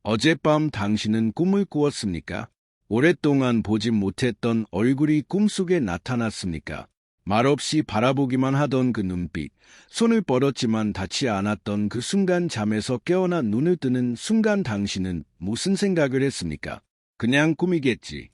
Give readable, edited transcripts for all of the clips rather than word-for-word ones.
어젯밤 당신은 꿈을 꾸었습니까? 오랫동안 보지 못했던 얼굴이 꿈속에 나타났습니까? 말없이 바라보기만 하던 그 눈빛, 손을 뻗었지만 닿지 않았던 그 순간 잠에서 깨어나 눈을 뜨는 순간 당신은 무슨 생각을 했습니까? 그냥 꿈이겠지.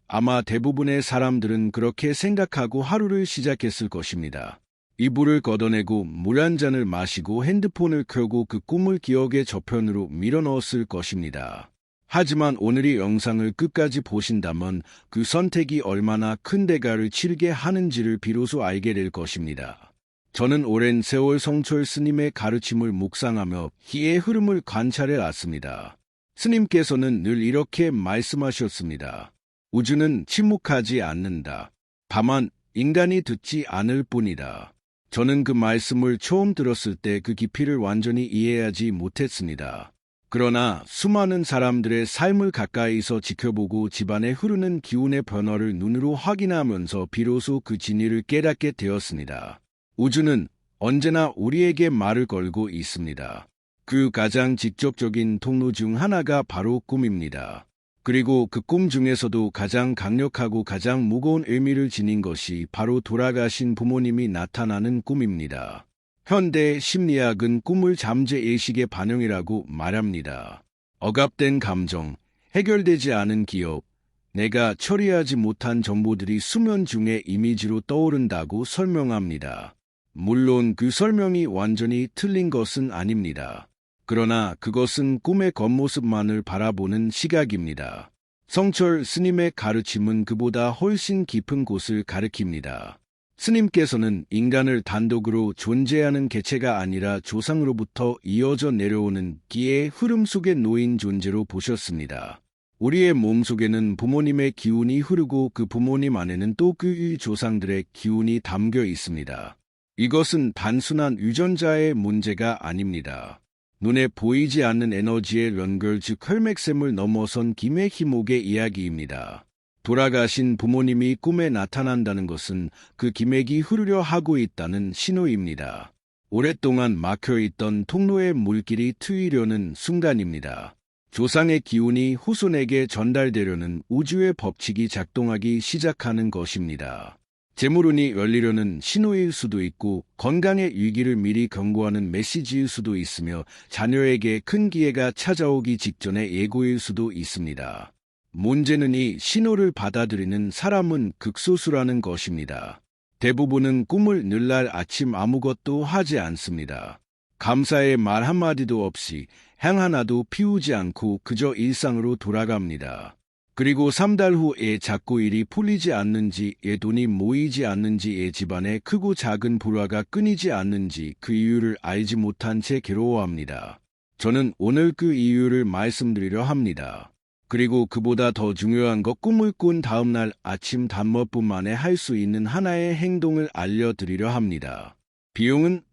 아마 대부분의 사람들은 그렇게 생각하고 하루를 시작했을 것입니다. 이불을 걷어내고 물 한 잔을 마시고 핸드폰을 켜고 그 꿈을 기억의 저편으로 밀어넣었을 것입니다. 하지만 오늘 이 영상을 끝까지 보신다면 그 선택이 얼마나 큰 대가를 치르게 하는지를 비로소 알게 될 것입니다. 저는 오랜 세월 성철 스님의 가르침을 묵상하며 희의 흐름을 관찰해 왔습니다. 스님께서는 늘 이렇게 말씀하셨습니다. 우주는 침묵하지 않는다. 다만 인간이 듣지 않을 뿐이다. 저는 그 말씀을 처음 들었을 때 그 깊이를 완전히 이해하지 못했습니다. 그러나 수많은 사람들의 삶을 가까이서 지켜보고 집안에 흐르는 기운의 변화를 눈으로 확인하면서 비로소 그 진리를 깨닫게 되었습니다. 우주는 언제나 우리에게 말을 걸고 있습니다. 그 가장 직접적인 통로 중 하나가 바로 꿈입니다. 그리고 그 꿈 중에서도 가장 강력하고 가장 무거운 의미를 지닌 것이 바로 돌아가신 부모님이 나타나는 꿈입니다. 현대 심리학은 꿈을 잠재의식의 반영이라고 말합니다. 억압된 감정, 해결되지 않은 기억, 내가 처리하지 못한 정보들이 수면 중에 이미지로 떠오른다고 설명합니다. 물론 그 설명이 완전히 틀린 것은 아닙니다. 그러나 그것은 꿈의 겉모습만을 바라보는 시각입니다. 성철 스님의 가르침은 그보다 훨씬 깊은 곳을 가리킵니다. 스님께서는 인간을 단독으로 존재하는 개체가 아니라 조상으로부터 이어져 내려오는 기의 흐름 속에 놓인 존재로 보셨습니다. 우리의 몸속에는 부모님의 기운이 흐르고 그 부모님 안에는 또 그의 조상들의 기운이 담겨 있습니다. 이것은 단순한 유전자의 문제가 아닙니다. 눈에 보이지 않는 에너지의 연결 즉 혈맥샘을 넘어선 김의 희목의 이야기입니다. 돌아가신 부모님이 꿈에 나타난다는 것은 그 기맥이 흐르려 하고 있다는 신호입니다. 오랫동안 막혀있던 통로의 물길이 트이려는 순간입니다. 조상의 기운이 후손에게 전달되려는 우주의 법칙이 작동하기 시작하는 것입니다. 재물운이 열리려는 신호일 수도 있고 건강의 위기를 미리 경고하는 메시지일 수도 있으며 자녀에게 큰 기회가 찾아오기 직전의 예고일 수도 있습니다. 문제는 이 신호를 받아들이는 사람은 극소수라는 것입니다. 대부분은 꿈을 늘날 아침 아무것도 하지 않습니다. 감사의 말 한마디도 없이 향 하나도 피우지 않고 그저 일상으로 돌아갑니다. 그리고 3달 후에 자꾸 일이 풀리지 않는지에 돈이 모이지 않는지에 집안에 크고 작은 불화가 끊이지 않는지 그 이유를 알지 못한 채 괴로워합니다. 저는 오늘 그 이유를 말씀드리려 합니다. 그리고 그보다 더 중요한 것 꿈을 꾼 다음날 아침 단몇 분 만에 할 수 있는 하나의 행동을 알려드리려 합니다. 비용은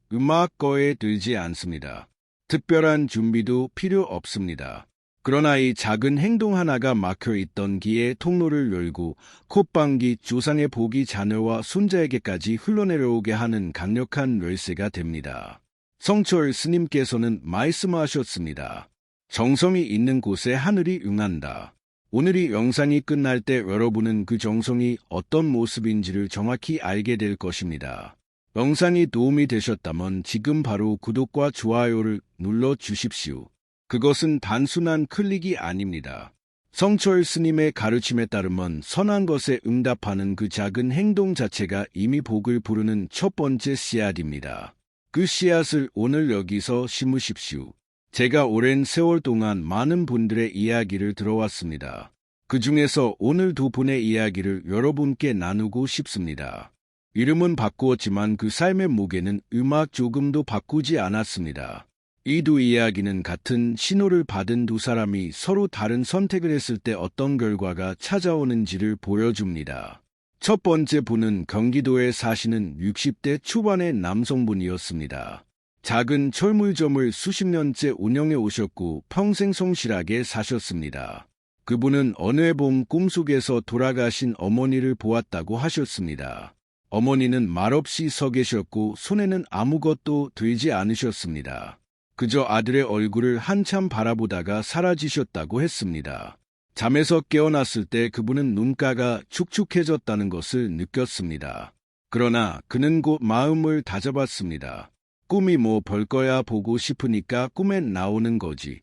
거에 들지 않습니다. 특별한 준비도 필요 없습니다. 그러나 이 작은 행동 하나가 막혀있던 기의 통로를 열고 콧방귀 조상의 복이 자녀와 손자에게까지 흘러내려오게 하는 강력한 열쇠가 됩니다. 성철 스님께서는 말씀하셨습니다. 정성이 있는 곳에 하늘이 응한다. 오늘 이 영상이 끝날 때 여러분은 그 정성이 어떤 모습인지를 정확히 알게 될 것입니다. 영상이 도움이 되셨다면 지금 바로 구독과 좋아요를 눌러주십시오. 그것은 단순한 클릭이 아닙니다. 성철 스님의 가르침에 따르면 선한 것에 응답하는 그 작은 행동 자체가 이미 복을 부르는 첫 번째 씨앗입니다. 그 씨앗을 오늘 여기서 심으십시오. 제가 오랜 세월 동안 많은 분들의 이야기를 들어왔습니다. 그 중에서 오늘 두 분의 이야기를 여러분께 나누고 싶습니다. 이름은 바꾸었지만 그 삶의 무게는 조금도 바꾸지 않았습니다. 이 두 이야기는 같은 신호를 받은 두 사람이 서로 다른 선택을 했을 때 어떤 결과가 찾아오는지를 보여줍니다. 첫 번째 분은 경기도에 사시는 60대 초반의 남성분이었습니다. 작은 철물점을 수십 년째 운영해 오셨고 평생 성실하게 사셨습니다. 그분은 어느 해 봄 꿈속에서 돌아가신 어머니를 보았다고 하셨습니다. 어머니는 말없이 서 계셨고 손에는 아무것도 들지 않으셨습니다. 그저 아들의 얼굴을 한참 바라보다가 사라지셨다고 했습니다. 잠에서 깨어났을 때 그분은 눈가가 축축해졌다는 것을 느꼈습니다. 그러나 그는 곧 마음을 다잡았습니다. 꿈이 뭐 볼 거야, 보고 싶으니까 꿈에 나오는 거지.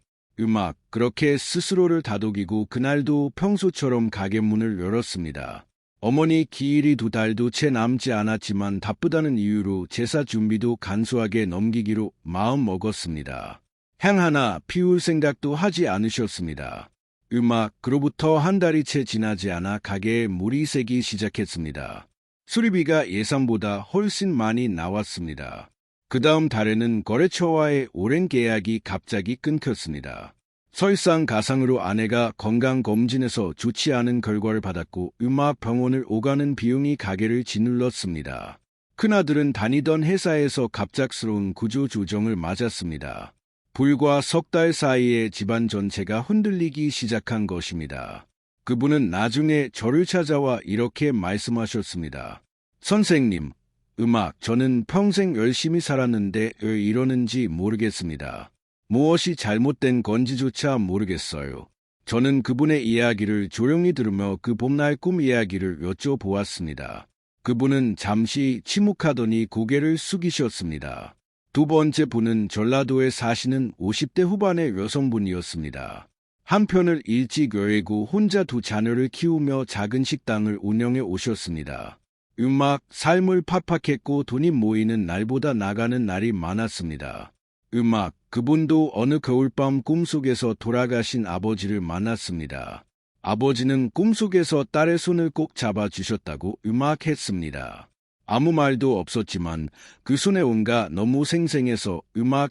그렇게 스스로를 다독이고 그날도 평소처럼 가게 문을 열었습니다. 어머니 기일이 2달도 채 남지 않았지만 바쁘다는 이유로 제사 준비도 간소하게 넘기기로 마음 먹었습니다. 향 하나 피울 생각도 하지 않으셨습니다. 그로부터 1달이 채 지나지 않아 가게에 물이 새기 시작했습니다. 수리비가 예상보다 훨씬 많이 나왔습니다. 그 다음 달에는 거래처와의 오랜 계약이 갑자기 끊겼습니다. 설상가상으로 아내가 건강검진에서 좋지 않은 결과를 받았고 병원을 오가는 비용이 가게를 짓눌렀습니다. 큰아들은 다니던 회사에서 갑작스러운 구조조정을 맞았습니다. 불과 3달 사이에 집안 전체가 흔들리기 시작한 것입니다. 그분은 나중에 저를 찾아와 이렇게 말씀하셨습니다. 선생님, 저는 평생 열심히 살았는데 왜 이러는지 모르겠습니다. 무엇이 잘못된 건지조차 모르겠어요. 저는 그분의 이야기를 조용히 들으며 그 봄날 꿈 이야기를 여쭤보았습니다. 그분은 잠시 침묵하더니 고개를 숙이셨습니다. 2번째 분은 전라도에 사시는 50대 후반의 여성분이었습니다. 한편을 일찍 여의고 혼자 2 자녀를 키우며 작은 식당을 운영해 오셨습니다. 삶을 팍팍했고 돈이 모이는 날보다 나가는 날이 많았습니다. 그분도 어느 겨울밤 꿈속에서 돌아가신 아버지를 만났습니다. 아버지는 꿈속에서 딸의 손을 꼭 잡아주셨다고 했습니다. 아무 말도 없었지만 그 손의 온가 너무 생생해서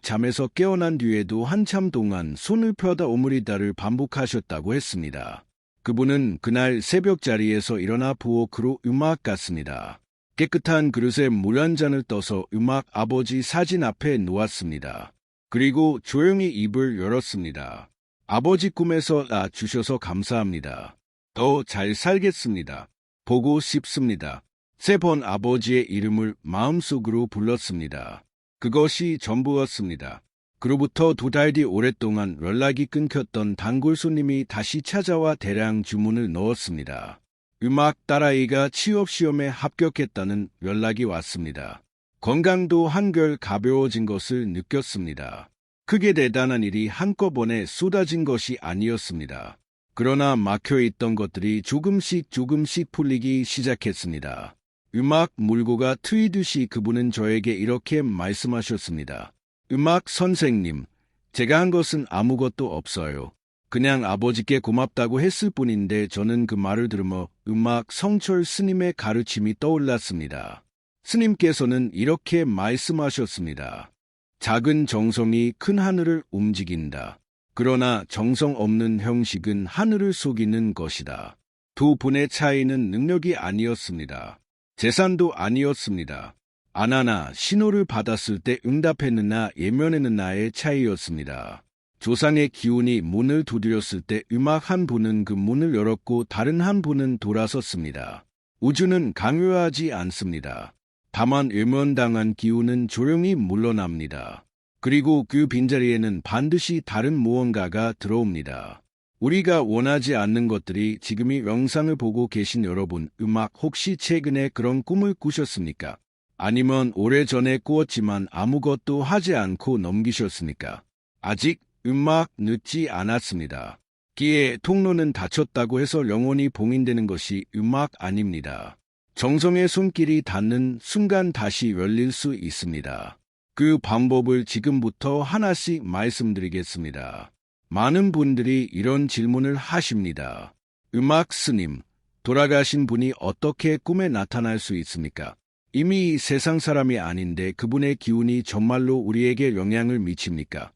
잠에서 깨어난 뒤에도 한참 동안 손을 펴다 오므리다를 반복하셨다고 했습니다. 그분은 그날 새벽 자리에서 일어나 부엌으로 갔습니다. 깨끗한 그릇에 물 한 잔을 떠서 아버지 사진 앞에 놓았습니다. 그리고 조용히 입을 열었습니다. 아버지 꿈에서 주셔서 감사합니다. 더 잘 살겠습니다. 보고 싶습니다. 3번 아버지의 이름을 마음속으로 불렀습니다. 그것이 전부였습니다. 그로부터 2달 뒤 오랫동안 연락이 끊겼던 단골 손님이 다시 찾아와 대량 주문을 넣었습니다. 딸아이가 취업시험에 합격했다는 연락이 왔습니다. 건강도 한결 가벼워진 것을 느꼈습니다. 크게 대단한 일이 한꺼번에 쏟아진 것이 아니었습니다. 그러나 막혀있던 것들이 조금씩 풀리기 시작했습니다. 물고가 트이듯이 그분은 저에게 이렇게 말씀하셨습니다. 선생님, 제가 한 것은 아무것도 없어요. 그냥 아버지께 고맙다고 했을 뿐인데 저는 그 말을 들으며 성철 스님의 가르침이 떠올랐습니다. 스님께서는 이렇게 말씀하셨습니다. 작은 정성이 큰 하늘을 움직인다. 그러나 정성 없는 형식은 하늘을 속이는 것이다. 2분의 차이는 능력이 아니었습니다. 재산도 아니었습니다. 안 하나 신호를 받았을 때 응답했느냐 예면했느냐의 차이였습니다. 조상의 기운이 문을 두드렸을 때 한 분은 그 문을 열었고 다른 한 분은 돌아섰습니다. 우주는 강요하지 않습니다. 다만 외면당한 기운은 조용히 물러납니다. 그리고 그 빈자리에는 반드시 다른 무언가가 들어옵니다. 우리가 원하지 않는 것들이 지금이 영상을 보고 계신 여러분, 혹시 최근에 그런 꿈을 꾸셨습니까? 아니면 오래전에 꾸었지만 아무것도 하지 않고 넘기셨습니까? 아직 늦지 않았습니다. 기의 통로는 닫혔다고 해서 영원히 봉인되는 것이 아닙니다. 정성의 손길이 닿는 순간 다시 열릴 수 있습니다. 그 방법을 지금부터 하나씩 말씀드리겠습니다. 많은 분들이 이런 질문을 하십니다. 스님, 돌아가신 분이 어떻게 꿈에 나타날 수 있습니까? 이미 세상 사람이 아닌데 그분의 기운이 정말로 우리에게 영향을 미칩니까?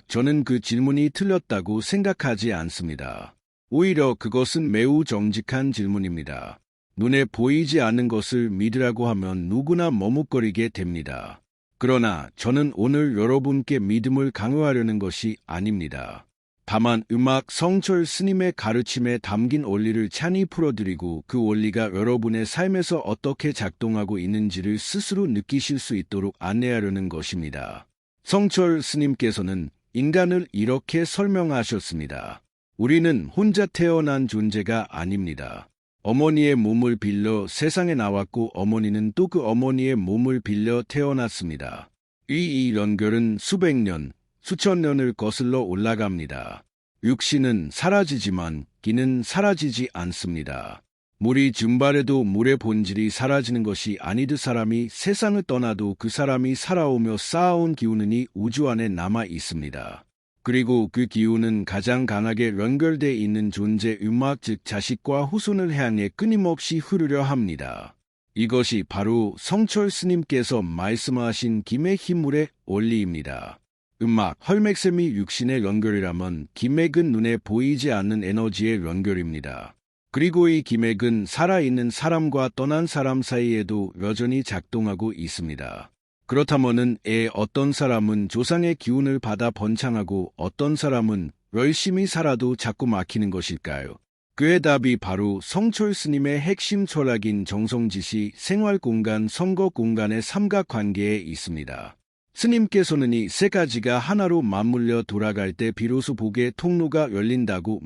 저는 그 질문이 틀렸다고 생각하지 않습니다. 오히려 그것은 매우 정직한 질문입니다. 눈에 보이지 않는 것을 믿으라고 하면 누구나 머뭇거리게 됩니다. 그러나 저는 오늘 여러분께 믿음을 강요하려는 것이 아닙니다. 다만 성철 스님의 가르침에 담긴 원리를 찬히 풀어드리고 그 원리가 여러분의 삶에서 어떻게 작동하고 있는지를 스스로 느끼실 수 있도록 안내하려는 것입니다. 성철 스님께서는 인간을 이렇게 설명하셨습니다. 우리는 혼자 태어난 존재가 아닙니다. 어머니의 몸을 빌려 세상에 나왔고 어머니는 또 그 어머니의 몸을 빌려 태어났습니다. 이 연결은 수백 년, 수천 년을 거슬러 올라갑니다. 육신은 사라지지만 기는 사라지지 않습니다. 물이 증발해도 물의 본질이 사라지는 것이 아니듯 사람이 세상을 떠나도 그 사람이 살아오며 쌓아온 기운은 이 우주 안에 남아 있습니다. 그리고 그 기운은 가장 강하게 연결되어 있는 존재 음악 즉 자식과 후손을 향해 끊임없이 흐르려 합니다. 이것이 바로 성철 스님께서 말씀하신 김의 힘물의 원리입니다. 음악, 혈맥샘이 육신의 연결이라면 기맥은 눈에 보이지 않는 에너지의 연결입니다. 그리고 이 기맥은 살아있는 사람과 떠난 사람 사이에도 여전히 작동하고 있습니다. 그렇다면은 어떤 사람은 조상의 기운을 받아 번창하고 어떤 사람은 열심히 살아도 자꾸 막히는 것일까요? 그의 답이 바로 성철 스님의 핵심 철학인 정성지시 생활공간, 선거공간의 삼각관계에 있습니다. 스님께서는 이 세 가지가 하나로 맞물려 돌아갈 때 비로소 복의 통로가 열린다고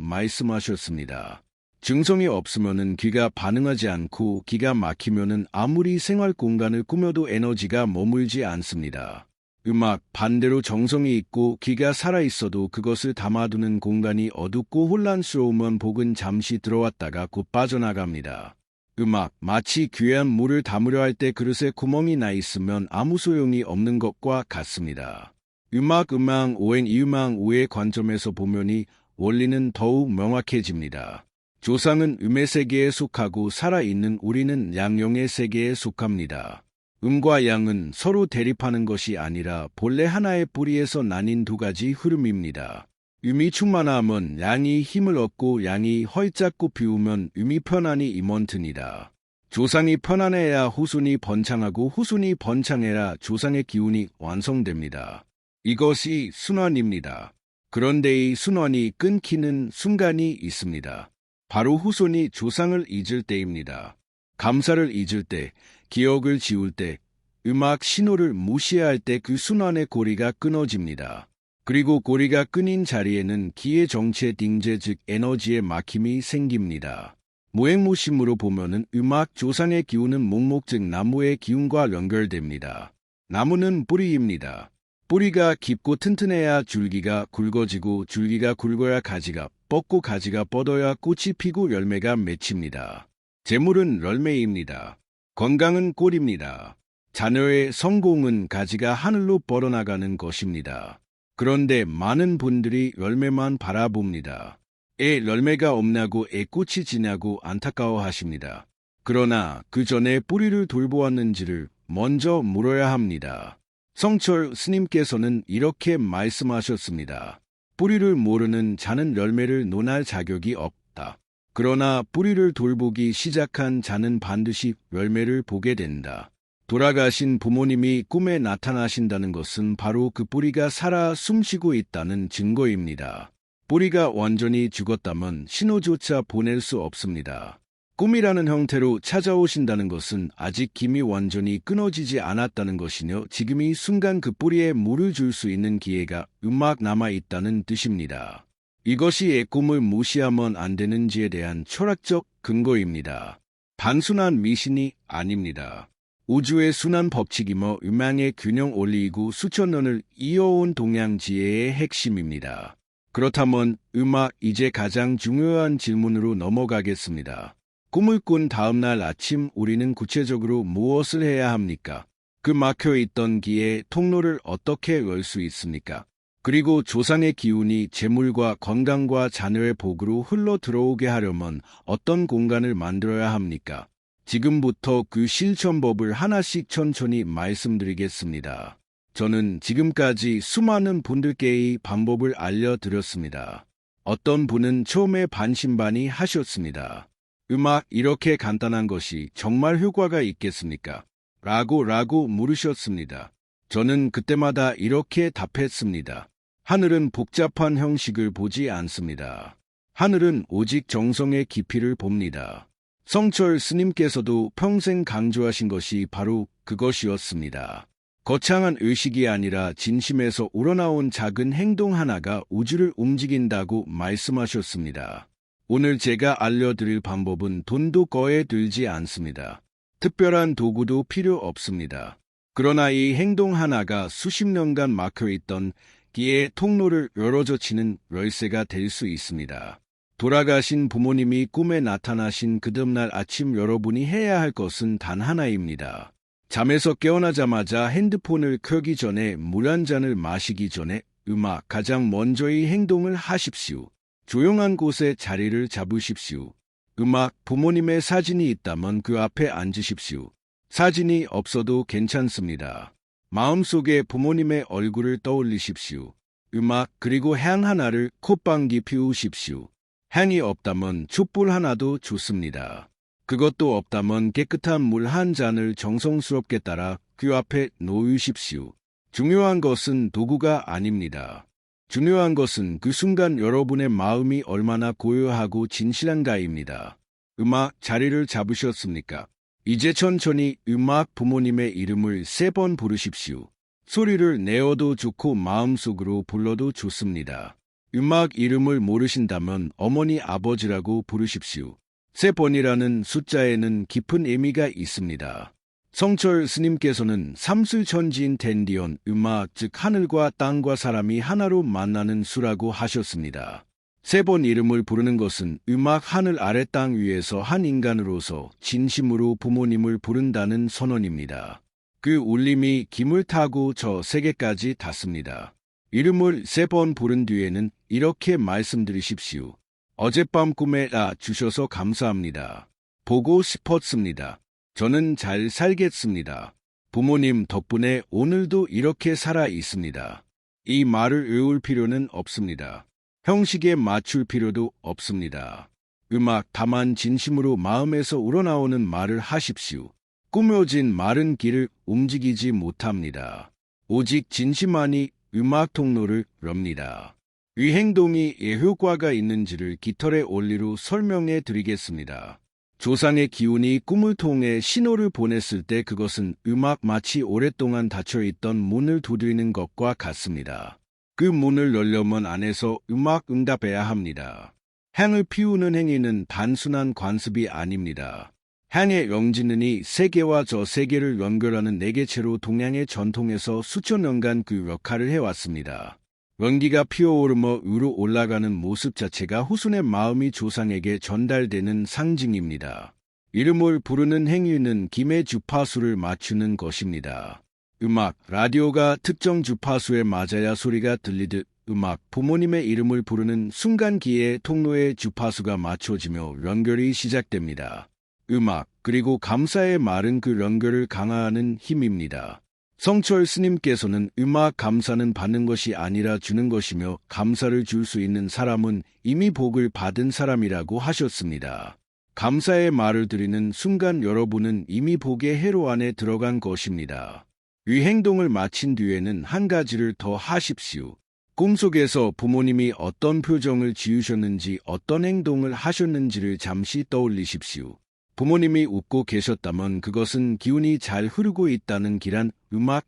말씀하셨습니다. 증성이 없으면은 귀가 반응하지 않고 기가 막히면은 아무리 생활 공간을 꾸며도 에너지가 머물지 않습니다. 음악 반대로 정성이 있고 기가 살아있어도 그것을 담아두는 공간이 어둡고 혼란스러우면 복은 잠시 들어왔다가 곧 빠져나갑니다. 음악 마치 귀한 물을 담으려 할 때 그릇에 구멍이 나 있으면 아무 소용이 없는 것과 같습니다. 음악 오행 이음악 오의 관점에서 보면이 원리는 더욱 명확해집니다. 조상은 음의 세계에 속하고 살아있는 우리는 양용의 세계에 속합니다. 음과 양은 서로 대립하는 것이 아니라 본래 하나의 뿌리에서 나뉜 두 가지 흐름입니다. 음이 충만하면 양이 힘을 얻고 양이 헐잡고 비우면 음이 편안히 임원트니다. 조상이 편안해야 후손이 번창하고 후손이 번창해야 조상의 기운이 완성됩니다. 이것이 순환입니다. 그런데 이 순환이 끊기는 순간이 있습니다. 바로 후손이 조상을 잊을 때입니다. 감사를 잊을 때, 기억을 지울 때, 음악 신호를 무시할 때 그 순환의 고리가 끊어집니다. 그리고 고리가 끊인 자리에는 기의 정체 딩제 즉 에너지의 막힘이 생깁니다. 무행무심으로 보면은 음악 조상의 기운은 목목 즉 나무의 기운과 연결됩니다. 나무는 뿌리입니다. 뿌리가 깊고 튼튼해야 줄기가 굵어지고 줄기가 굵어야 가지가 뻗고 가지가 뻗어야 꽃이 피고 열매가 맺힙니다. 재물은 열매입니다. 건강은 꼴입니다. 자녀의 성공은 가지가 하늘로 뻗어나가는 것입니다. 그런데 많은 분들이 열매만 바라봅니다. 열매가 없냐고 꽃이 지냐고 안타까워하십니다. 그러나 그 전에 뿌리를 돌보았는지를 먼저 물어야 합니다. 성철 스님께서는 이렇게 말씀하셨습니다. 뿌리를 모르는 자는 열매를 논할 자격이 없다. 그러나 뿌리를 돌보기 시작한 자는 반드시 열매를 보게 된다. 돌아가신 부모님이 꿈에 나타나신다는 것은 바로 그 뿌리가 살아 숨쉬고 있다는 증거입니다. 뿌리가 완전히 죽었다면 신호조차 보낼 수 없습니다. 꿈이라는 형태로 찾아오신다는 것은 아직 김이 완전히 끊어지지 않았다는 것이며 지금 이 순간 그 뿌리에 물을 줄 수 있는 기회가 음악 남아있다는 뜻입니다. 이것이 꿈을 무시하면 안 되는지에 대한 철학적 근거입니다. 단순한 미신이 아닙니다. 우주의 순환 법칙이며 음양의 균형 원리이고 수천 년을 이어온 동양지혜의 핵심입니다. 그렇다면 음악 이제 가장 중요한 질문으로 넘어가겠습니다. 꿈을 꾼 다음날 아침 우리는 구체적으로 무엇을 해야 합니까? 그 막혀있던 기의 통로를 어떻게 열 수 있습니까? 그리고 조상의 기운이 재물과 건강과 자녀의 복으로 흘러 들어오게 하려면 어떤 공간을 만들어야 합니까? 지금부터 그 실천법을 하나씩 천천히 말씀드리겠습니다. 저는 지금까지 수많은 분들께 이 방법을 알려드렸습니다. 어떤 분은 처음에 반신반의 하셨습니다. 음악 이렇게 간단한 것이 정말 효과가 있겠습니까? 라고 물으셨습니다. 저는 그때마다 이렇게 답했습니다. 하늘은 복잡한 형식을 보지 않습니다. 하늘은 오직 정성의 깊이를 봅니다. 성철 스님께서도 평생 강조하신 것이 바로 그것이었습니다. 거창한 의식이 아니라 진심에서 우러나온 작은 행동 하나가 우주를 움직인다고 말씀하셨습니다. 오늘 제가 알려드릴 방법은 돈도 거에 들지 않습니다. 특별한 도구도 필요 없습니다. 그러나 이 행동 하나가 수십 년간 막혀있던 기회의 통로를 열어젖히는 열쇠가 될 수 있습니다. 돌아가신 부모님이 꿈에 나타나신 그 다음날 아침 여러분이 해야 할 것은 단 하나입니다. 잠에서 깨어나자마자 핸드폰을 켜기 전에 물 한 잔을 마시기 전에 가장 먼저 이 행동을 하십시오. 조용한 곳에 자리를 잡으십시오. 부모님의 사진이 있다면 그 앞에 앉으십시오. 사진이 없어도 괜찮습니다. 마음속에 부모님의 얼굴을 떠올리십시오. 그리고 향 하나를 콧방귀 피우십시오. 향이 없다면 촛불 하나도 좋습니다. 그것도 없다면 깨끗한 물 한 잔을 정성스럽게 따라 그 앞에 놓으십시오. 중요한 것은 도구가 아닙니다. 중요한 것은 그 순간 여러분의 마음이 얼마나 고요하고 진실한가입니다. 자리를 잡으셨습니까? 이제 천천히 부모님의 이름을 3번 부르십시오. 소리를 내어도 좋고 마음속으로 불러도 좋습니다. 이름을 모르신다면 어머니 아버지라고 부르십시오. 3번이라는 숫자에는 깊은 의미가 있습니다. 성철 스님께서는 삼슬천지인 텐디온 즉 하늘과 땅과 사람이 하나로 만나는 수라고 하셨습니다. 3번 이름을 부르는 것은 하늘 아래 땅 위에서 한 인간으로서 진심으로 부모님을 부른다는 선언입니다. 그 울림이 김을 타고 저 세계까지 닿습니다. 이름을 3번 부른 뒤에는 이렇게 말씀드리십시오. 어젯밤 꿈에 주셔서 감사합니다. 보고 싶었습니다. 저는 잘 살겠습니다. 부모님 덕분에 오늘도 이렇게 살아 있습니다. 이 말을 외울 필요는 없습니다. 형식에 맞출 필요도 없습니다. 다만 진심으로 마음에서 우러나오는 말을 하십시오. 꾸며진 마른 길을 움직이지 못합니다. 오직 진심만이 통로를 엽니다. 이 행동이 효과가 있는지를 깃털의 원리로 설명해 드리겠습니다. 조상의 기운이 꿈을 통해 신호를 보냈을 때 그것은 마치 오랫동안 닫혀있던 문을 두드리는 것과 같습니다. 그 문을 열려면 안에서 응답해야 합니다. 향을 피우는 행위는 단순한 관습이 아닙니다. 향의 영지는이 세계와 저 세계를 연결하는 4개체로 동양의 전통에서 수천 년간 그 역할을 해왔습니다. 연기가 피어오르며 위로 올라가는 모습 자체가 후손의 마음이 조상에게 전달되는 상징입니다. 이름을 부르는 행위는 김의 주파수를 맞추는 것입니다. 라디오가 특정 주파수에 맞아야 소리가 들리듯 부모님의 이름을 부르는 순간 기의 통로의 주파수가 맞춰지며 연결이 시작됩니다. 그리고 감사의 말은 그 연결을 강화하는 힘입니다. 성철 스님께서는 감사는 받는 것이 아니라 주는 것이며 감사를 줄 수 있는 사람은 이미 복을 받은 사람이라고 하셨습니다. 감사의 말을 드리는 순간 여러분은 이미 복의 회로 안에 들어간 것입니다. 이 행동을 마친 뒤에는 한 가지를 더 하십시오. 꿈속에서 부모님이 어떤 표정을 지으셨는지 어떤 행동을 하셨는지를 잠시 떠올리십시오. 부모님이 웃고 계셨다면 그것은 기운이 잘 흐르고 있다는 길한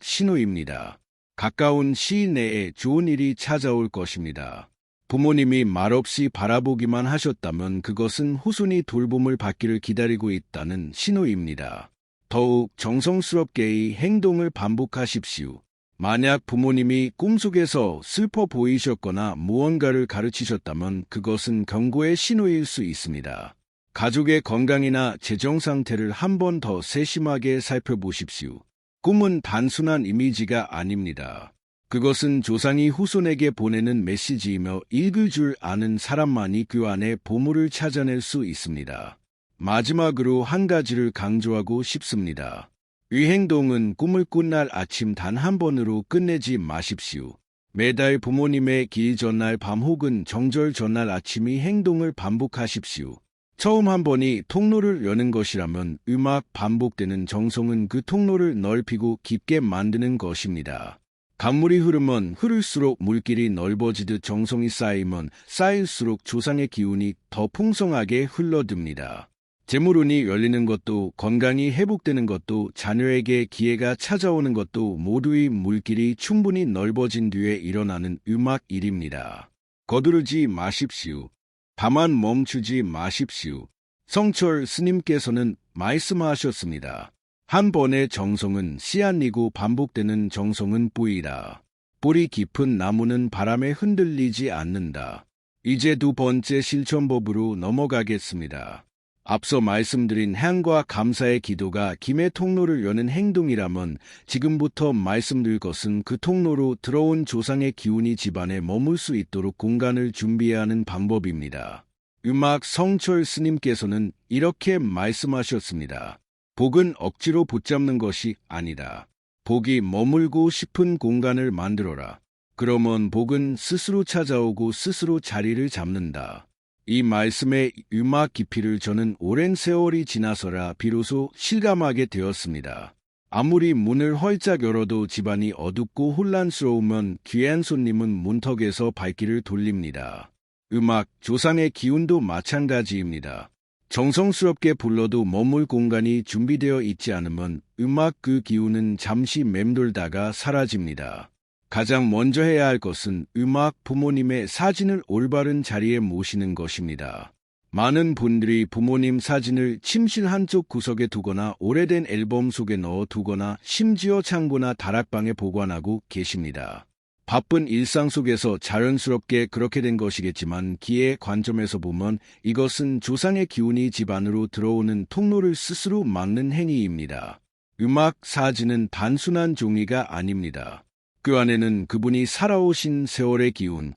신호입니다. 가까운 시일 내에 좋은 일이 찾아올 것입니다. 부모님이 말없이 바라보기만 하셨다면 그것은 후손이 돌봄을 받기를 기다리고 있다는 신호입니다. 더욱 정성스럽게 이 행동을 반복하십시오. 만약 부모님이 꿈속에서 슬퍼 보이셨거나 무언가를 가르치셨다면 그것은 경고의 신호일 수 있습니다. 가족의 건강이나 재정 상태를 한 번 더 세심하게 살펴보십시오. 꿈은 단순한 이미지가 아닙니다. 그것은 조상이 후손에게 보내는 메시지이며 읽을 줄 아는 사람만이 그 안에 보물을 찾아낼 수 있습니다. 마지막으로 한 가지를 강조하고 싶습니다. 이 행동은 꿈을 꾼 날 아침 단 한 번으로 끝내지 마십시오. 매달 부모님의 길 전날 밤 혹은 정절 전날 아침 이 행동을 반복하십시오. 처음 한 번이 통로를 여는 것이라면 반복되는 정성은 그 통로를 넓히고 깊게 만드는 것입니다. 강물이 흐르면 흐를수록 물길이 넓어지듯 정성이 쌓이면 쌓일수록 조상의 기운이 더 풍성하게 흘러듭니다. 재물운이 열리는 것도, 건강이 회복되는 것도, 자녀에게 기회가 찾아오는 것도 모두의 물길이 충분히 넓어진 뒤에 일어나는 음악 일입니다. 거두르지 마십시오. 다만 멈추지 마십시오. 성철 스님께서는 말씀하셨습니다. 한 번의 정성은 씨 아니고 반복되는 정성은 뿌이다. 뿌리 깊은 나무는 바람에 흔들리지 않는다. 이제 두 번째 실천법으로 넘어가겠습니다. 앞서 말씀드린 향과 감사의 기도가 김의 통로를 여는 행동이라면 지금부터 말씀드릴 것은 그 통로로 들어온 조상의 기운이 집안에 머물 수 있도록 공간을 준비해야 하는 방법입니다. 음악 성철 스님께서는 이렇게 말씀하셨습니다. 복은 억지로 붙잡는 것이 아니다. 복이 머물고 싶은 공간을 만들어라. 그러면 복은 스스로 찾아오고 스스로 자리를 잡는다. 이 말씀의 음악 깊이를 저는 오랜 세월이 지나서라 비로소 실감하게 되었습니다. 아무리 문을 활짝 열어도 집안이 어둡고 혼란스러우면 귀한 손님은 문턱에서 발길을 돌립니다. 음악, 조상의 기운도 마찬가지입니다. 정성스럽게 불러도 머물 공간이 준비되어 있지 않으면 음악 그 기운은 잠시 맴돌다가 사라집니다. 가장 먼저 해야 할 것은 음악 부모님의 사진을 올바른 자리에 모시는 것입니다. 많은 분들이 부모님 사진을 침실 한쪽 구석에 두거나 오래된 앨범 속에 넣어 두거나 심지어 창고나 다락방에 보관하고 계십니다. 바쁜 일상 속에서 자연스럽게 그렇게 된 것이겠지만 기의 관점에서 보면 이것은 조상의 기운이 집 안으로 들어오는 통로를 스스로 막는 행위입니다. 음악 사진은 단순한 종이가 아닙니다. 그 안에는 그분이 살아오신 세월의 기운,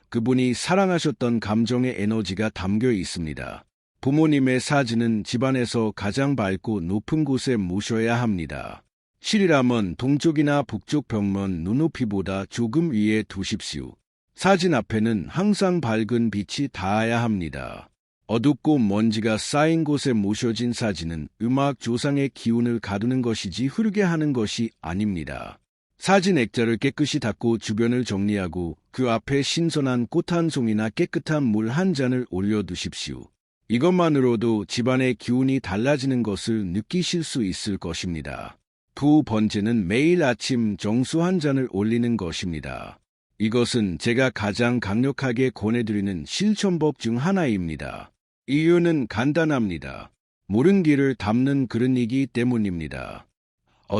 그분이 사랑하셨던 감정의 에너지가 담겨 있습니다. 부모님의 사진은 집안에서 가장 밝고 높은 곳에 모셔야 합니다. 실이라면 동쪽이나 북쪽 벽면 눈높이보다 조금 위에 두십시오. 사진 앞에는 항상 밝은 빛이 닿아야 합니다. 어둡고 먼지가 쌓인 곳에 모셔진 사진은 음악 조상의 기운을 가두는 것이지 흐르게 하는 것이 아닙니다. 사진 액자를 깨끗이 닦고 주변을 정리하고 그 앞에 신선한 꽃 한 송이나 깨끗한 물 한 잔을 올려두십시오. 이것만으로도 집안의 기운이 달라지는 것을 느끼실 수 있을 것입니다. 두 번째는 매일 아침 정수 한 잔을 올리는 것입니다. 이것은 제가 가장 강력하게 권해드리는 실천법 중 하나입니다. 이유는 간단합니다. 물은 기를 담는 그릇이기 때문입니다.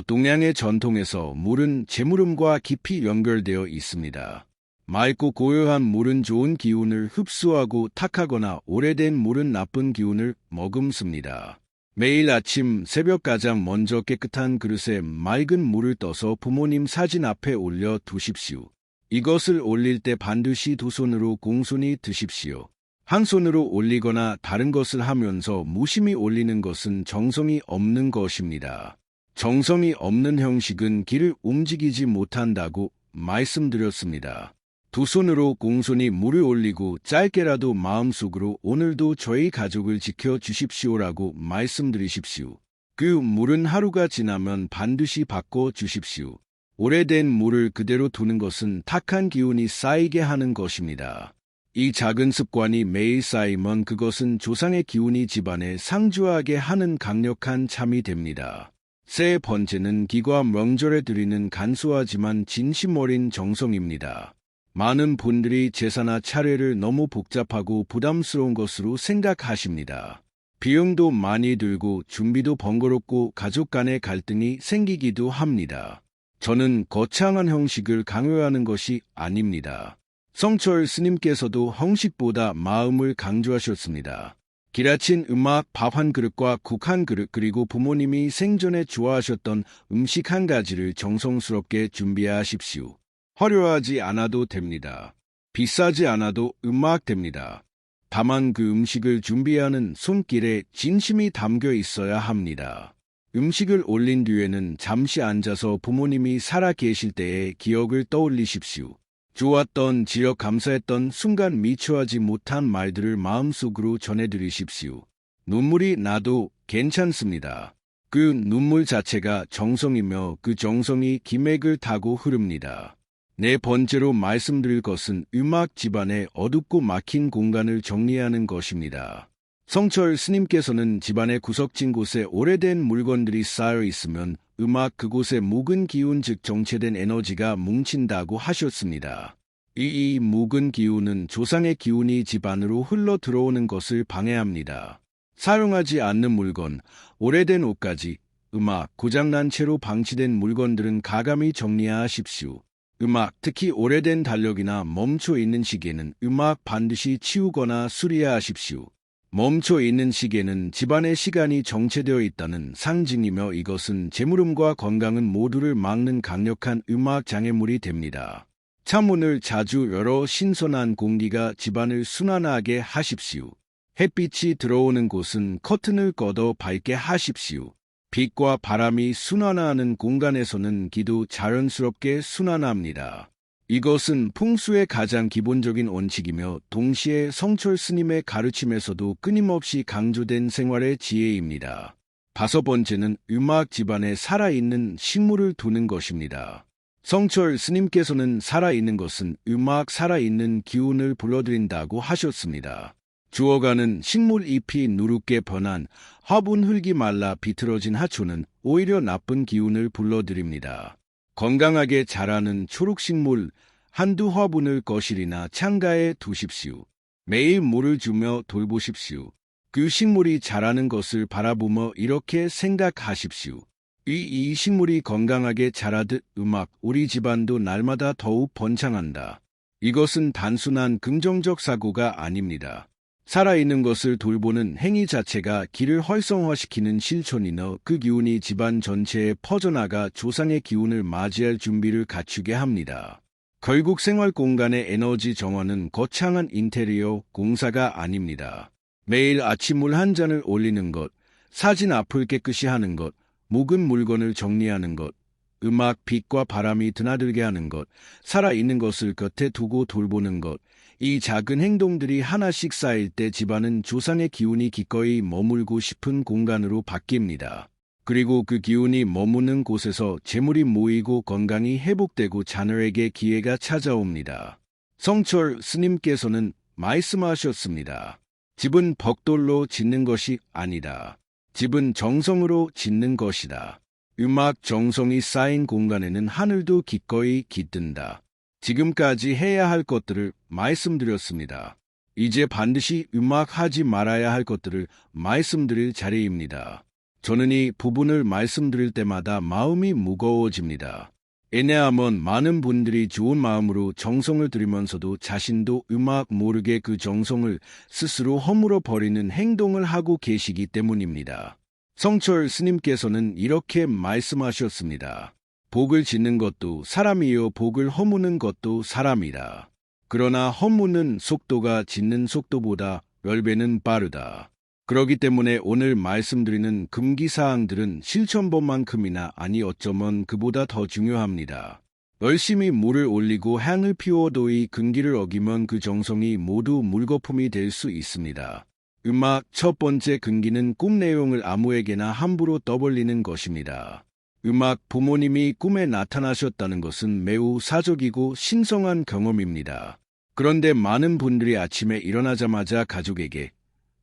동양의 전통에서 물은 재물음과 깊이 연결되어 있습니다. 맑고 고요한 물은 좋은 기운을 흡수하고 탁하거나 오래된 물은 나쁜 기운을 머금습니다. 매일 아침 새벽 가장 먼저 깨끗한 그릇에 맑은 물을 떠서 부모님 사진 앞에 올려 두십시오. 이것을 올릴 때 반드시 두 손으로 공손히 드십시오. 한 손으로 올리거나 다른 것을 하면서 무심히 올리는 것은 정성이 없는 것입니다. 정성이 없는 형식은 기를 움직이지 못한다고 말씀드렸습니다. 두 손으로 공손히 물을 올리고 짧게라도 마음속으로 오늘도 저희 가족을 지켜주십시오라고 말씀드리십시오. 그 물은 하루가 지나면 반드시 바꿔주십시오. 오래된 물을 그대로 두는 것은 탁한 기운이 쌓이게 하는 것입니다. 이 작은 습관이 매일 쌓이면 그것은 조상의 기운이 집안에 상주하게 하는 강력한 참이 됩니다. 세 번째는 기과 명절에 드리는 간소하지만 진심 어린 정성입니다. 많은 분들이 제사나 차례를 너무 복잡하고 부담스러운 것으로 생각하십니다. 비용도 많이 들고 준비도 번거롭고 가족 간의 갈등이 생기기도 합니다. 저는 거창한 형식을 강요하는 것이 아닙니다. 성철 스님께서도 형식보다 마음을 강조하셨습니다. 기라친 음악 밥 한 그릇과 국 한 그릇 그리고 부모님이 생전에 좋아하셨던 음식 한 가지를 정성스럽게 준비하십시오. 화려하지 않아도 됩니다. 비싸지 않아도 음악 됩니다. 다만 그 음식을 준비하는 손길에 진심이 담겨 있어야 합니다. 음식을 올린 뒤에는 잠시 앉아서 부모님이 살아 계실 때의 기억을 떠올리십시오. 좋았던, 지역 감사했던 순간 미처 하지 못한 말들을 마음속으로 전해드리십시오. 눈물이 나도 괜찮습니다. 그 눈물 자체가 정성이며 그 정성이 기맥을 타고 흐릅니다. 네 번째로 말씀드릴 것은 음악 집안의 어둡고 막힌 공간을 정리하는 것입니다. 성철 스님께서는 집안의 구석진 곳에 오래된 물건들이 쌓여 있으면 음악 그곳에 묵은 기운 즉 정체된 에너지가 뭉친다고 하셨습니다. 이 묵은 기운은 조상의 기운이 집 안으로 흘러 들어오는 것을 방해합니다. 사용하지 않는 물건, 오래된 옷까지 음악, 고장난 채로 방치된 물건들은 가감히 정리하십시오. 음악, 특히 오래된 달력이나 멈춰 있는 시계는 음악 반드시 치우거나 수리하십시오. 멈춰 있는 시계는 집안의 시간이 정체되어 있다는 상징이며 이것은 재물음과 건강은 모두를 막는 강력한 음악 장애물이 됩니다. 창문을 자주 열어 신선한 공기가 집안을 순환하게 하십시오. 햇빛이 들어오는 곳은 커튼을 걷어 밝게 하십시오. 빛과 바람이 순환하는 공간에서는 기도 자연스럽게 순환합니다. 이것은 풍수의 가장 기본적인 원칙이며 동시에 성철 스님의 가르침에서도 끊임없이 강조된 생활의 지혜입니다. 5번째는 음악 집안에 살아있는 식물을 두는 것입니다. 성철 스님께서는 살아있는 것은 음악 살아있는 기운을 불러들인다고 하셨습니다. 죽어가는 식물 잎이 누렇게 변한 화분 흙이 말라 비틀어진 하초는 오히려 나쁜 기운을 불러들입니다. 건강하게 자라는 초록식물 한두 화분을 거실이나 창가에 두십시오. 매일 물을 주며 돌보십시오. 그 식물이 자라는 것을 바라보며 이렇게 생각하십시오. 이 식물이 건강하게 자라듯 음악, 우리 집안도 날마다 더욱 번창한다. 이것은 단순한 긍정적 사고가 아닙니다. 살아있는 것을 돌보는 행위 자체가 기를 활성화시키는 실천이며 그 기운이 집안 전체에 퍼져나가 조상의 기운을 맞이할 준비를 갖추게 합니다. 결국 생활 공간의 에너지 정화는 거창한 인테리어 공사가 아닙니다. 매일 아침 물 한 잔을 올리는 것, 사진 앞을 깨끗이 하는 것, 묵은 물건을 정리하는 것, 음악, 빛과 바람이 드나들게 하는 것, 살아있는 것을 곁에 두고 돌보는 것, 이 작은 행동들이 하나씩 쌓일 때 집안은 조상의 기운이 기꺼이 머물고 싶은 공간으로 바뀝니다. 그리고 그 기운이 머무는 곳에서 재물이 모이고 건강이 회복되고 자녀에게 기회가 찾아옵니다. 성철 스님께서는 말씀하셨습니다. 집은 벽돌로 짓는 것이 아니다. 집은 정성으로 짓는 것이다. 음악 정성이 쌓인 공간에는 하늘도 기꺼이 깃든다. 지금까지 해야 할 것들을 말씀드렸습니다. 이제 반드시 음악하지 말아야 할 것들을 말씀드릴 자리입니다. 저는 이 부분을 말씀드릴 때마다 마음이 무거워집니다. 왜냐하면 많은 분들이 좋은 마음으로 정성을 들이면서도 자신도 음악 모르게 그 정성을 스스로 허물어 버리는 행동을 하고 계시기 때문입니다. 성철 스님께서는 이렇게 말씀하셨습니다. 복을 짓는 것도 사람이요 복을 허무는 것도 사람이다. 그러나 허무는 속도가 짓는 속도보다 10배는 빠르다. 그렇기 때문에 오늘 말씀드리는 금기사항들은 실천법만큼이나 아니 어쩌면 그보다 더 중요합니다. 열심히 물을 올리고 향을 피워도 이 금기를 어기면 그 정성이 모두 물거품이 될 수 있습니다. 음악 첫 번째 금기는 꿈 내용을 아무에게나 함부로 떠벌리는 것입니다. 음악 부모님이 꿈에 나타나셨다는 것은 매우 사적이고 신성한 경험입니다. 그런데 많은 분들이 아침에 일어나자마자 가족에게,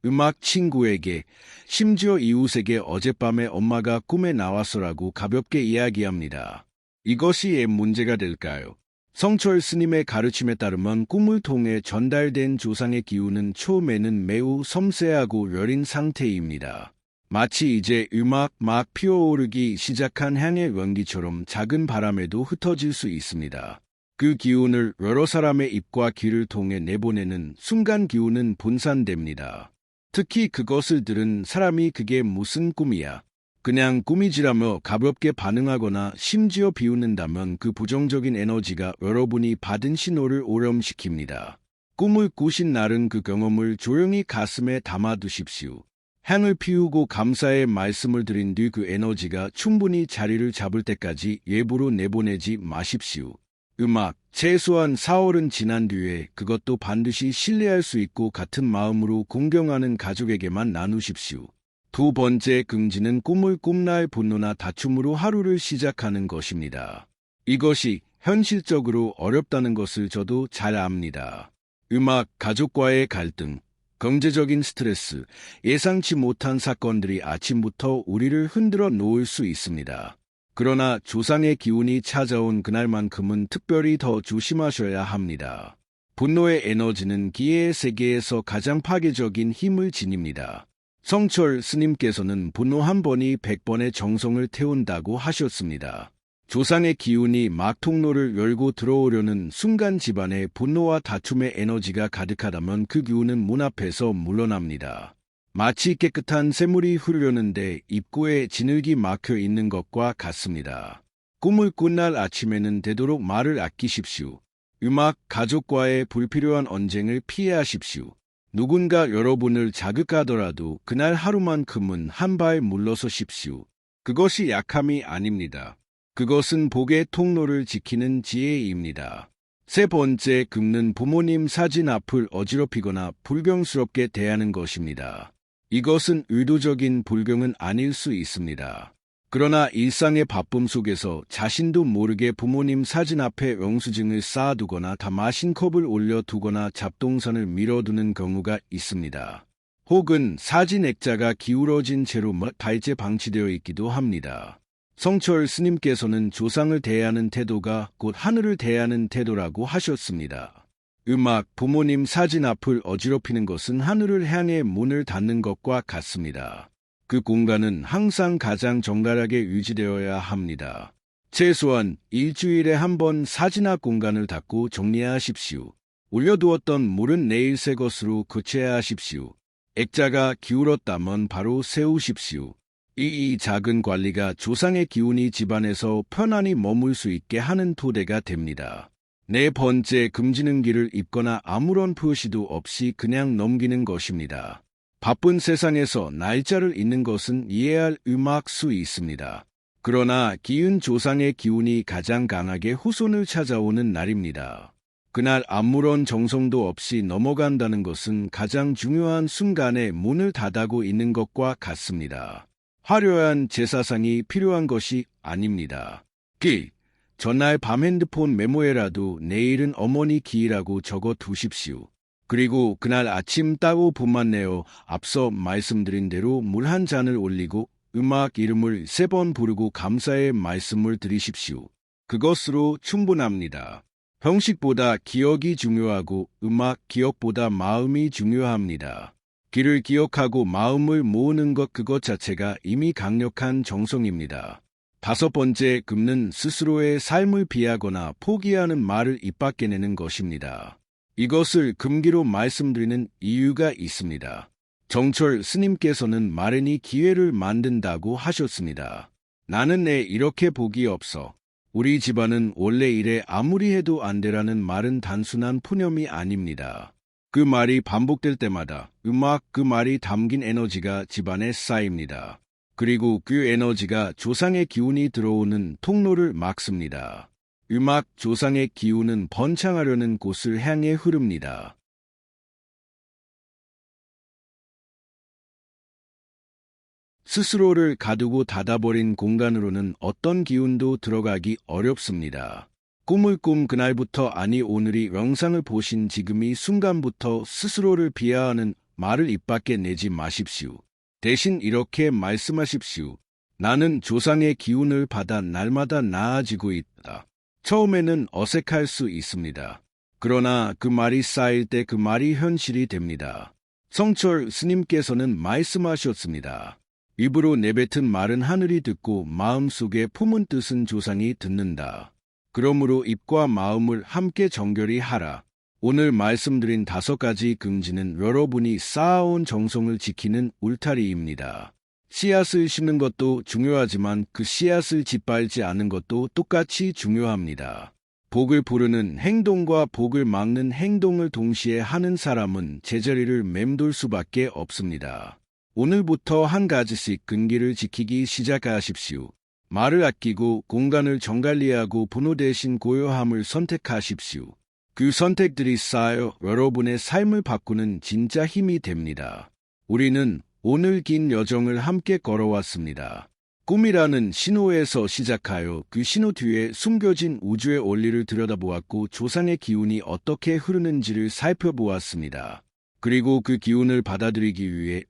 음악 친구에게, 심지어 이웃에게 어젯밤에 엄마가 꿈에 나왔어라고 가볍게 이야기합니다. 이것이 왜 문제가 될까요? 성철 스님의 가르침에 따르면 꿈을 통해 전달된 조상의 기운은 처음에는 매우 섬세하고 여린 상태입니다. 마치 이제 음악 막 피어오르기 시작한 향의 연기처럼 작은 바람에도 흩어질 수 있습니다. 그 기운을 여러 사람의 입과 귀를 통해 내보내는 순간 기운은 분산됩니다. 특히 그것을 들은 사람이 그게 무슨 꿈이야? 그냥 꿈이지라며 가볍게 반응하거나 심지어 비웃는다면 그 부정적인 에너지가 여러분이 받은 신호를 오염시킵니다. 꿈을 꾸신 날은 그 경험을 조용히 가슴에 담아두십시오. 향을 피우고 감사의 말씀을 드린 뒤 그 에너지가 충분히 자리를 잡을 때까지 예부로 내보내지 마십시오. 음악, 최소한 4월은 지난 뒤에 그것도 반드시 신뢰할 수 있고 같은 마음으로 공경하는 가족에게만 나누십시오. 두 번째 금지는 꿈을 꿈날 분노나 다툼으로 하루를 시작하는 것입니다. 이것이 현실적으로 어렵다는 것을 저도 잘 압니다. 음악, 가족과의 갈등, 경제적인 스트레스, 예상치 못한 사건들이 아침부터 우리를 흔들어 놓을 수 있습니다. 그러나 조상의 기운이 찾아온 그날만큼은 특별히 더 조심하셔야 합니다. 분노의 에너지는 기회의 세계에서 가장 파괴적인 힘을 지닙니다. 성철 스님께서는 분노 한 번이 100번의 정성을 태운다고 하셨습니다. 조상의 기운이 막 통로를 열고 들어오려는 순간 집안에 분노와 다툼의 에너지가 가득하다면 그 기운은 문 앞에서 물러납니다. 마치 깨끗한 샘물이 흐르려는데 입구에 진흙이 막혀 있는 것과 같습니다. 꿈을 꾼 날 아침에는 되도록 말을 아끼십시오. 음악, 가족과의 불필요한 언쟁을 피하십시오. 누군가 여러분을 자극하더라도 그날 하루만큼은 한 발 물러서십시오. 그것이 약함이 아닙니다. 그것은 복의 통로를 지키는 지혜입니다. 세 번째, 긁는 부모님 사진 앞을 어지럽히거나 불경스럽게 대하는 것입니다. 이것은 의도적인 불경은 아닐 수 있습니다. 그러나 일상의 바쁨 속에서 자신도 모르게 부모님 사진 앞에 영수증을 쌓아두거나 다 마신 컵을 올려두거나 잡동선을 밀어두는 경우가 있습니다. 혹은 사진 액자가 기울어진 채로 달째 방치되어 있기도 합니다. 성철 스님께서는 조상을 대하는 태도가 곧 하늘을 대하는 태도라고 하셨습니다. 음악, 부모님 사진 앞을 어지럽히는 것은 하늘을 향해 문을 닫는 것과 같습니다. 그 공간은 항상 가장 정갈하게 유지되어야 합니다. 최소한 일주일에 한 번 사진 앞 공간을 닫고 정리하십시오. 올려두었던 물은 내일 새 것으로 교체해야 하십시오. 액자가 기울었다면 바로 세우십시오. 이 작은 관리가 조상의 기운이 집안에서 편안히 머물 수 있게 하는 토대가 됩니다. 네 번째, 금지는 길을 입거나 아무런 표시도 없이 그냥 넘기는 것입니다. 바쁜 세상에서 날짜를 잊는 것은 이해할 음악 수 있습니다. 그러나 기운 조상의 기운이 가장 강하게 후손을 찾아오는 날입니다. 그날 아무런 정성도 없이 넘어간다는 것은 가장 중요한 순간에 문을 닫아고 있는 것과 같습니다. 화려한 제사상이 필요한 것이 아닙니다. 전날 밤 핸드폰 메모에라도 내일은 어머니 기이라고 적어 두십시오. 그리고 그날 아침 따고 분만 내어 앞서 말씀드린 대로 물 한 잔을 올리고 음악 이름을 3번 부르고 감사의 말씀을 드리십시오. 그것으로 충분합니다. 형식보다 기억이 중요하고 음악 기억보다 마음이 중요합니다. 길을 기억하고 마음을 모으는 그것 자체가 이미 강력한 정성입니다. 5번째, 금는 스스로의 삶을 비하거나 포기하는 말을 입 밖에 내는 것입니다. 이것을 금기로 말씀드리는 이유가 있습니다. 정철 스님께서는 마련이 기회를 만든다고 하셨습니다. 나는 내 이렇게 복이 없어. 우리 집안은 원래 이래 아무리 해도 안 되라는 말은 단순한 푸념이 아닙니다. 그 말이 반복될 때마다 음악 그 말이 담긴 에너지가 집안에 쌓입니다. 그리고 그 에너지가 조상의 기운이 들어오는 통로를 막습니다. 음악 조상의 기운은 번창하려는 곳을 향해 흐릅니다. 스스로를 가두고 닫아버린 공간으로는 어떤 기운도 들어가기 어렵습니다. 꿈을 꾼 그날부터 아니 오늘이 영상을 보신 지금 이 순간부터 스스로를 비하하는 말을 입 밖에 내지 마십시오. 대신 이렇게 말씀하십시오. 나는 조상의 기운을 받아 날마다 나아지고 있다. 처음에는 어색할 수 있습니다. 그러나 그 말이 쌓일 때 그 말이 현실이 됩니다. 성철 스님께서는 말씀하셨습니다. 입으로 내뱉은 말은 하늘이 듣고 마음속에 품은 뜻은 조상이 듣는다. 그러므로 입과 마음을 함께 정결히 하라. 오늘 말씀드린 5가지 금지는 여러분이 쌓아온 정성을 지키는 울타리입니다. 씨앗을 심는 것도 중요하지만 그 씨앗을 짓밟지 않는 것도 똑같이 중요합니다. 복을 부르는 행동과 복을 막는 행동을 동시에 하는 사람은 제자리를 맴돌 수밖에 없습니다. 오늘부터 한 가지씩 근기를 지키기 시작하십시오. 말을 아끼고 공간을 정갈리하고 분노 대신 고요함을 선택하십시오. 그 선택들이 쌓여 여러분의 삶을 바꾸는 진짜 힘이 됩니다. 우리는 오늘 긴 여정을 함께 걸어왔습니다. 꿈이라는 신호에서 시작하여 그 신호 뒤에 숨겨진 우주의 원리를 들여다보았고 조상의 기운이 어떻게 흐르는지를 살펴보았습니다. 그리고 그 기운을 받아들이기 위해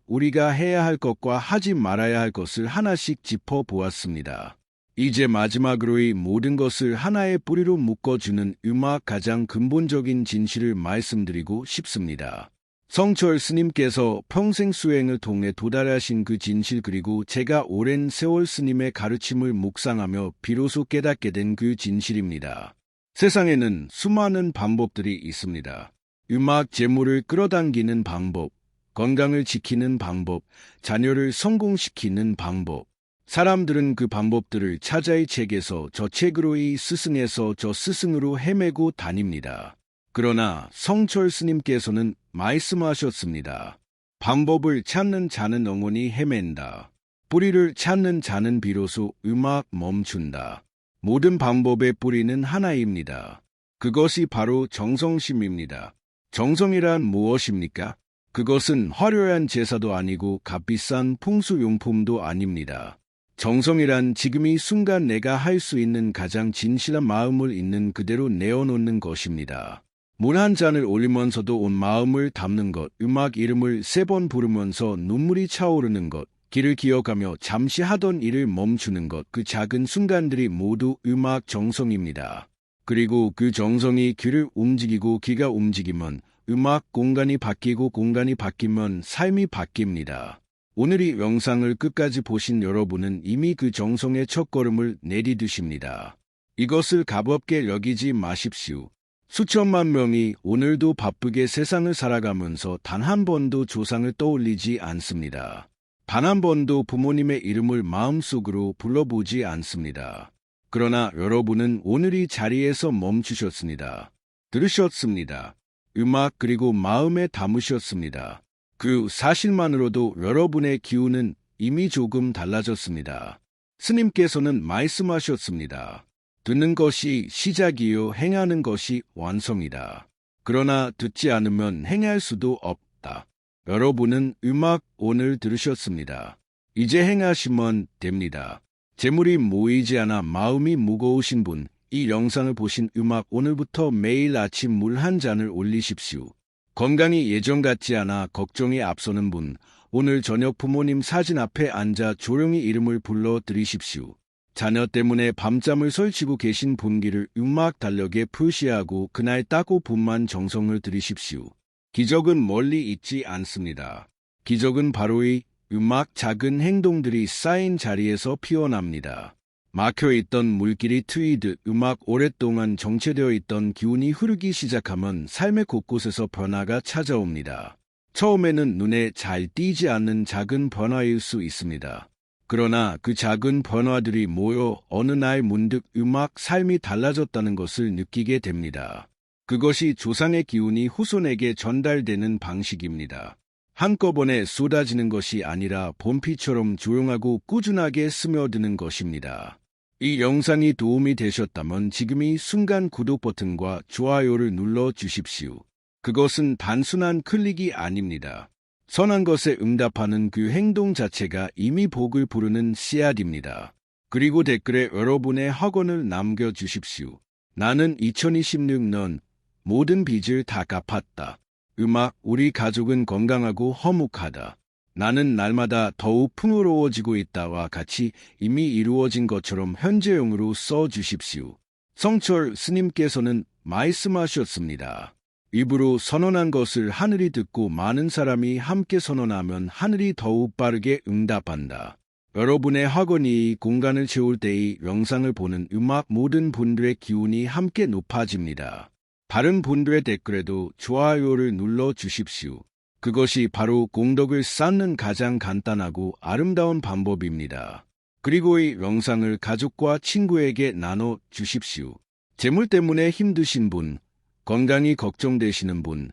우리가 해야 할 것과 하지 말아야 할 것을 하나씩 짚어보았습니다. 이제 마지막으로 이 모든 것을 하나의 뿌리로 묶어주는 가장 근본적인 진실을 말씀드리고 싶습니다. 성철 스님께서 평생 수행을 통해 도달하신 그 진실, 그리고 제가 오랜 세월 스님의 가르침을 묵상하며 비로소 깨닫게 된 그 진실입니다. 세상에는 수많은 방법들이 있습니다. 재물을 끌어당기는 방법, 건강을 지키는 방법, 자녀를 성공시키는 방법. 사람들은 그 방법들을 찾아 이 책에서 저 책으로, 이 스승에서 저 스승으로 헤매고 다닙니다. 그러나 성철 스님께서는 말씀하셨습니다. 방법을 찾는 자는 영원히 헤맨다. 뿌리를 찾는 자는 비로소 멈춘다. 모든 방법의 뿌리는 하나입니다. 그것이 바로 정성심입니다. 정성이란 무엇입니까? 그것은 화려한 제사도 아니고 값비싼 풍수용품도 아닙니다. 정성이란 지금 이 순간 내가 할 수 있는 가장 진실한 마음을 있는 그대로 내어놓는 것입니다. 물 한 잔을 올리면서도 온 마음을 담는 것, 이름을 3번 부르면서 눈물이 차오르는 것, 길을 기억하며 잠시 하던 일을 멈추는 것, 그 작은 순간들이 모두 정성입니다. 그리고 그 정성이 귀를 움직이고 귀가 움직이면 공간이 바뀌고 공간이 바뀌면 삶이 바뀝니다. 오늘 이 영상을 끝까지 보신 여러분은 이미 그 정성의 첫걸음을 내디디십니다. 이것을 가볍게 여기지 마십시오. 수천만 명이 오늘도 바쁘게 세상을 살아가면서 단 한 번도 조상을 떠올리지 않습니다. 단 한 번도 부모님의 이름을 마음속으로 불러보지 않습니다. 그러나 여러분은 오늘 이 자리에서 멈추셨습니다. 들으셨습니다. 그리고 마음에 담으셨습니다. 그 사실만으로도 여러분의 기운은 이미 조금 달라졌습니다. 스님께서는 말씀하셨습니다. 듣는 것이 시작이요 행하는 것이 완성이다. 그러나 듣지 않으면 행할 수도 없다. 여러분은 오늘 들으셨습니다. 이제 행하시면 됩니다. 재물이 모이지 않아 마음이 무거우신 분, 이 영상을 보신 오늘부터 매일 아침 물 한 잔을 올리십시오. 건강이 예전 같지 않아 걱정이 앞서는 분, 오늘 저녁 부모님 사진 앞에 앉아 조용히 이름을 불러 드리십시오. 자녀 때문에 밤잠을 설치고 계신 분기를 달력에 표시하고 그날 딱 5분만 정성을 들이십시오. 기적은 멀리 있지 않습니다. 기적은 바로 이 작은 행동들이 쌓인 자리에서 피어납니다. 막혀있던 물길이 트이듯 오랫동안 정체되어 있던 기운이 흐르기 시작하면 삶의 곳곳에서 변화가 찾아옵니다. 처음에는 눈에 잘 띄지 않는 작은 변화일 수 있습니다. 그러나 그 작은 변화들이 모여 어느 날 문득 삶이 달라졌다는 것을 느끼게 됩니다. 그것이 조상의 기운이 후손에게 전달되는 방식입니다. 한꺼번에 쏟아지는 것이 아니라 봄비처럼 조용하고 꾸준하게 스며드는 것입니다. 이 영상이 도움이 되셨다면 지금 이 순간 구독 버튼과 좋아요를 눌러 주십시오. 그것은 단순한 클릭이 아닙니다. 선한 것에 응답하는 그 행동 자체가 이미 복을 부르는 씨앗입니다. 그리고 댓글에 여러분의 학원을 남겨주십시오. 나는 2026년 모든 빚을 다 갚았다. 우리 가족은 건강하고 화목하다. 나는 날마다 더욱 풍요로워지고 있다와 같이 이미 이루어진 것처럼 현재형으로 써주십시오. 성철 스님께서는 말씀하셨습니다. 입으로 선언한 것을 하늘이 듣고 많은 사람이 함께 선언하면 하늘이 더욱 빠르게 응답한다. 여러분의 학원이 공간을 채울 때의 영상을 보는 모든 분들의 기운이 함께 높아집니다. 다른 분들의 댓글에도 좋아요를 눌러 주십시오. 그것이 바로 공덕을 쌓는 가장 간단하고 아름다운 방법입니다. 그리고 이 영상을 가족과 친구에게 나눠 주십시오. 재물 때문에 힘드신 분, 건강이 걱정되시는 분,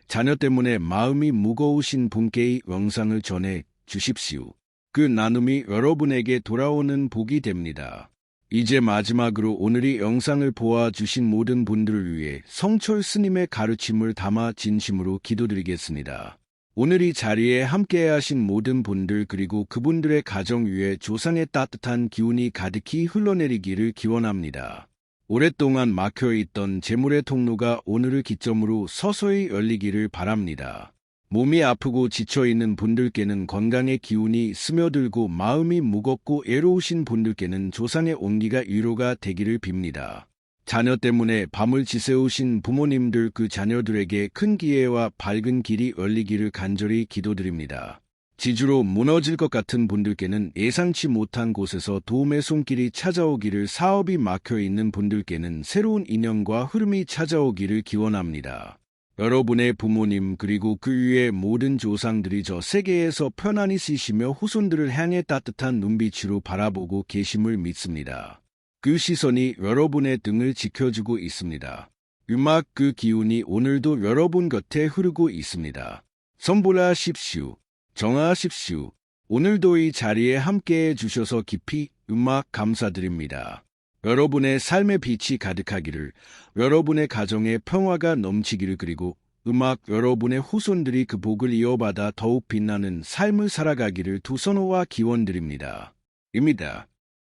자녀 때문에 마음이 무거우신 분께 이 영상을 전해 주십시오. 그 나눔이 여러분에게 돌아오는 복이 됩니다. 이제 마지막으로 오늘 이 영상을 보아주신 모든 분들을 위해 성철 스님의 가르침을 담아 진심으로 기도드리겠습니다. 오늘 이 자리에 함께 하신 모든 분들 그리고 그분들의 가정 위에 조상의 따뜻한 기운이 가득히 흘러내리기를 기원합니다. 오랫동안 막혀있던 재물의 통로가 오늘을 기점으로 서서히 열리기를 바랍니다. 몸이 아프고 지쳐있는 분들께는 건강의 기운이 스며들고 마음이 무겁고 애로우신 분들께는 조상의 온기가 위로가 되기를 빕니다. 자녀 때문에 밤을 지새우신 부모님들 그 자녀들에게 큰 기회와 밝은 길이 열리기를 간절히 기도드립니다. 지주로 무너질 것 같은 분들께는 예상치 못한 곳에서 도움의 손길이 찾아오기를, 사업이 막혀있는 분들께는 새로운 인연과 흐름이 찾아오기를 기원합니다. 여러분의 부모님 그리고 그 위의 모든 조상들이 저 세계에서 편안히 쉬시며 후손들을 향해 따뜻한 눈빛으로 바라보고 계심을 믿습니다. 그 시선이 여러분의 등을 지켜주고 있습니다. 음악 그 기운이 오늘도 여러분 곁에 흐르고 있습니다. 선불하십시오. 정하십시오. 오늘도 이 자리에 함께해 주셔서 깊이 음악 감사드립니다. 여러분의 삶의 빛이 가득하기를, 여러분의 가정에 평화가 넘치기를, 그리고 음악 여러분의 후손들이 그 복을 이어받아 더욱 빛나는 삶을 살아가기를 두 선호와 기원드립니다. 입니다.